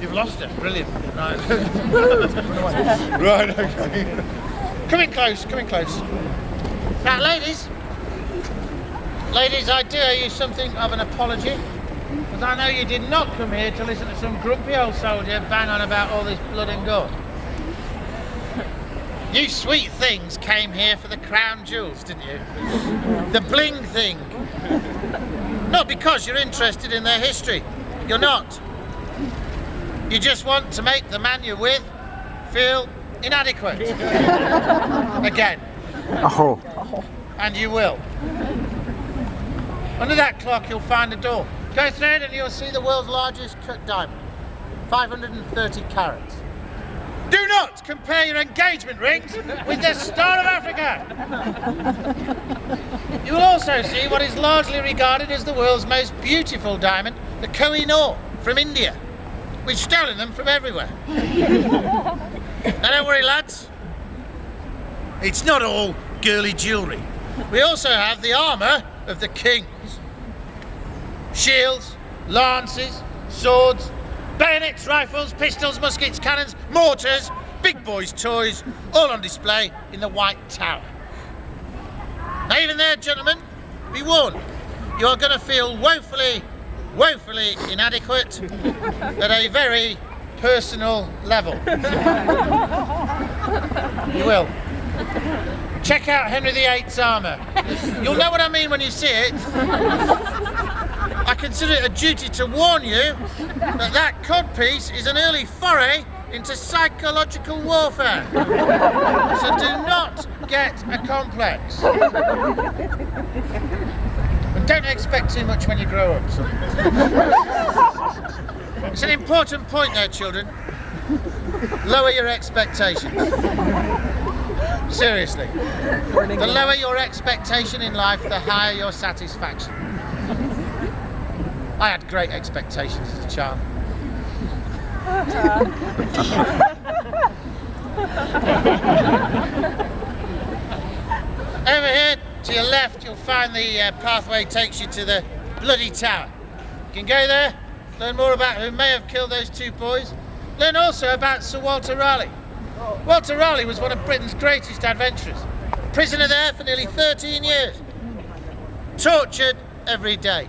You've lost it. Brilliant. Right. Right, okay. Coming close. Now, ladies, I do owe you something of an apology, because I know you did not come here to listen to some grumpy old soldier bang on about all this blood and gore. You sweet things came here for the crown jewels, didn't you? The bling thing. Not because you're interested in their history. You're not. You just want to make the man you're with feel inadequate. Again. Oh. And you will. Under that clock you'll find a door. Go through it and you'll see the world's largest cut diamond. 530 carats. Do not compare your engagement rings with the Star of Africa. You will also see what is largely regarded as the world's most beautiful diamond, the Koh-i-Noor from India. We've stolen them from everywhere. Now don't worry, lads. It's not all girly jewellery. We also have the armour of the kings. Shields, lances, swords, bayonets, rifles, pistols, muskets, cannons, mortars, big boys' toys, all on display in the White Tower. Now even there, gentlemen, be warned, you are going to feel woefully inadequate at a very personal level. You will. Check out Henry VIII's armour. You'll know what I mean when you see it. I consider it a duty to warn you that that codpiece is an early foray into psychological warfare. So do not get a complex. And don't expect too much when you grow up. It's an important point there, children. Lower your expectations. Seriously. The lower your expectation in life, the higher your satisfaction. I had great expectations as a child. Over here to your left you'll find the pathway takes you to the Bloody Tower. You can go there, learn more about who may have killed those two boys. Learn also about Sir Walter Raleigh. Walter Raleigh was one of Britain's greatest adventurers. Prisoner there for nearly 13 years. Tortured every day.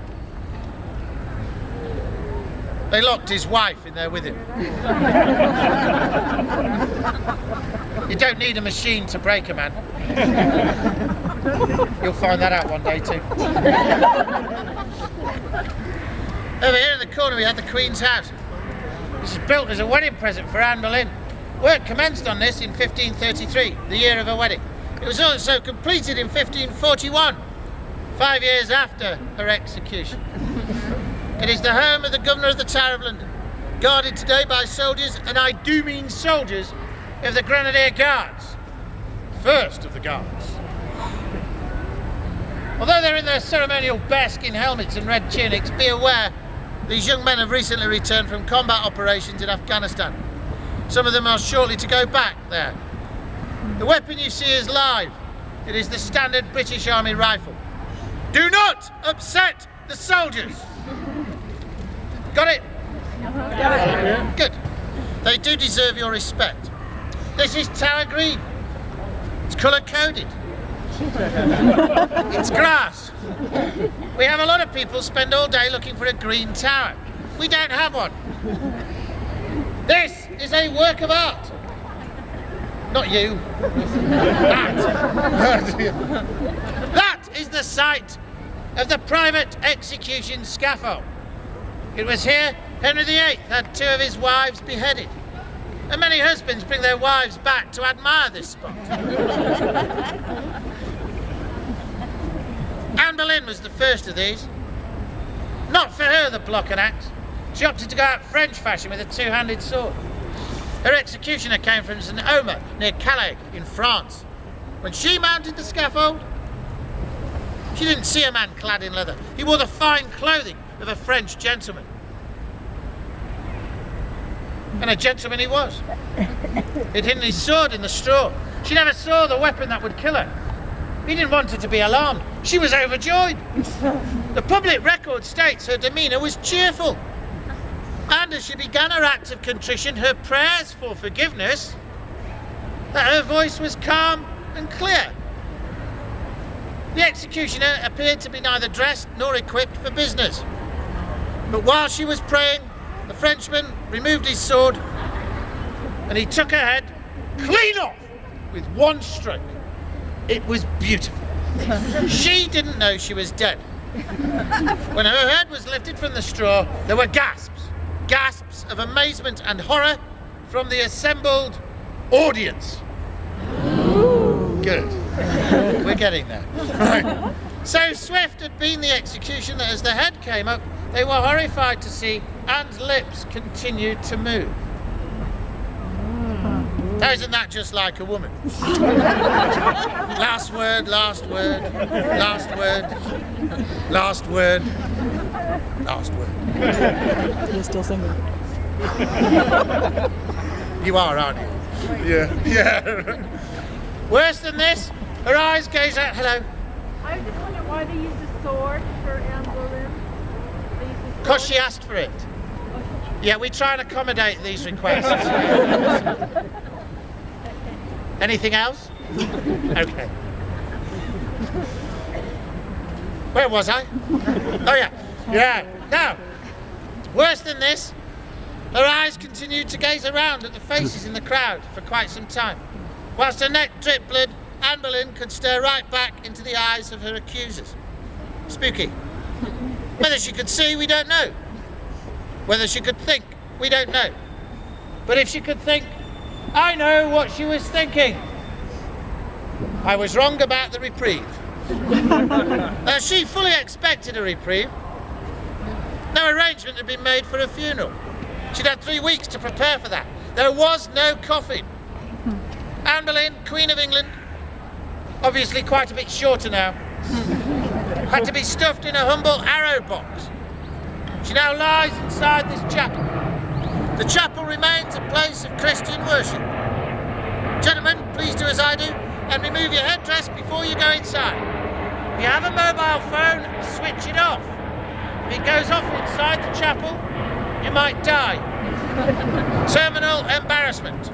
They locked his wife in there with him. You don't need a machine to break a man. You'll find that out one day too. Over here in the corner we have the Queen's house. This is built as a wedding present for Anne Boleyn. Work commenced on this in 1533, the year of her wedding. It was also completed in 1541, 5 years after her execution. It is the home of the Governor of the Tower of London, guarded today by soldiers, and I do mean soldiers, of the Grenadier Guards. First of the Guards. Although they're in their ceremonial bearskin helmets and red tunics, be aware these young men have recently returned from combat operations in Afghanistan. Some of them are shortly to go back there. The weapon you see is live. It is the standard British Army rifle. Do not upset the soldiers! Got it? Good. They do deserve your respect. This is Tower Green. It's colour-coded. It's grass. We have a lot of people spend all day looking for a green tower. We don't have one. This is a work of art. Not you. That is the site of the private execution scaffold. It was here Henry VIII had two of his wives beheaded. And many husbands bring their wives back to admire this spot. Anne Boleyn was the first of these. Not for her the block and axe. She opted to go out French fashion with a two-handed sword. Her executioner came from St Omer near Calais in France. When she mounted the scaffold, she didn't see a man clad in leather. He wore the fine clothing of a French gentleman. And a gentleman he was. He'd hidden his sword in the straw. She never saw the weapon that would kill her. He didn't want her to be alarmed. She was overjoyed. The public record states her demeanour was cheerful. And as she began her act of contrition, her prayers for forgiveness, that her voice was calm and clear. The executioner appeared to be neither dressed nor equipped for business. But while she was praying, the Frenchman removed his sword and he took her head clean off with one stroke. It was beautiful. She didn't know she was dead. When her head was lifted from the straw, there were gasps of amazement and horror from the assembled audience. Good. We're getting there. Right. So swift had been the execution that as the head came up, they were horrified to see Anne's lips continued to move. Now, isn't that just like a woman? Last word, last word, last word, last word, last word. You're still single. You are, aren't you? Yeah. Worse than this, her eyes gaze out. Hello. I was just wondering why they used a sword for Anne Boleyn. Because she asked for it. Yeah, we try and accommodate these requests. Anything else? Okay. Where was I? Oh yeah. Yeah. Now, worse than this, her eyes continued to gaze around at the faces in the crowd for quite some time. Whilst her neck dripped blood, Anne Boleyn could stare right back into the eyes of her accusers. Spooky. Whether she could see, we don't know. Whether she could think, we don't know. But if she could think, I know what she was thinking. I was wrong about the reprieve. Now, she fully expected a reprieve. No arrangement had been made for a funeral. She'd had 3 weeks to prepare for that. There was no coffin. Anne Boleyn, Queen of England, obviously quite a bit shorter now, had to be stuffed in a humble arrow box. She now lies inside this chapel. The chapel remains a place of Christian worship. Gentlemen, please do as I do and remove your headdress before you go inside. If you have a mobile phone, switch it off. If it goes off inside the chapel, you might die. Terminal embarrassment.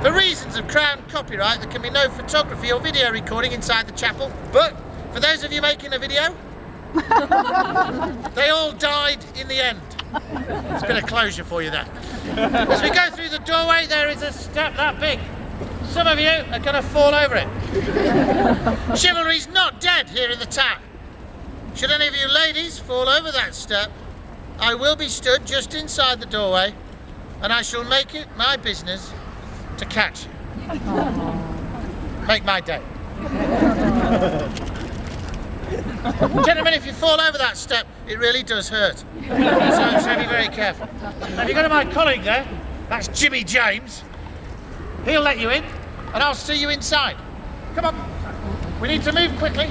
For reasons of Crown copyright, there can be no photography or video recording inside the chapel, but for those of you making a video, they all died in the end. It's a bit of closure for you there. As we go through the doorway, there is a step that big. Some of you are going to fall over it. Chivalry's not dead here in the town. Should any of you ladies fall over that step, I will be stood just inside the doorway, and I shall make it my business to catch you. Make my day. Gentlemen, if you fall over that step, it really does hurt. So be very careful. Now, if you go to my colleague there, that's Jimmy James. He'll let you in, and I'll see you inside. Come on. We need to move quickly.